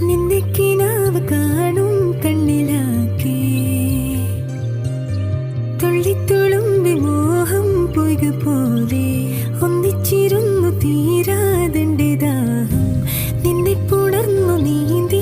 നിന്റെ കിനാവ് കാണും കണ്ണിലാക്കി തുള്ളിത്തുളുമ്പി മോഹം പൊയ്ക പോലെ ഒന്നിച്ചിരുന്നു തീരാതെന്റെ ദാഹം നിന്നെ പുണർന്നു നീന്തി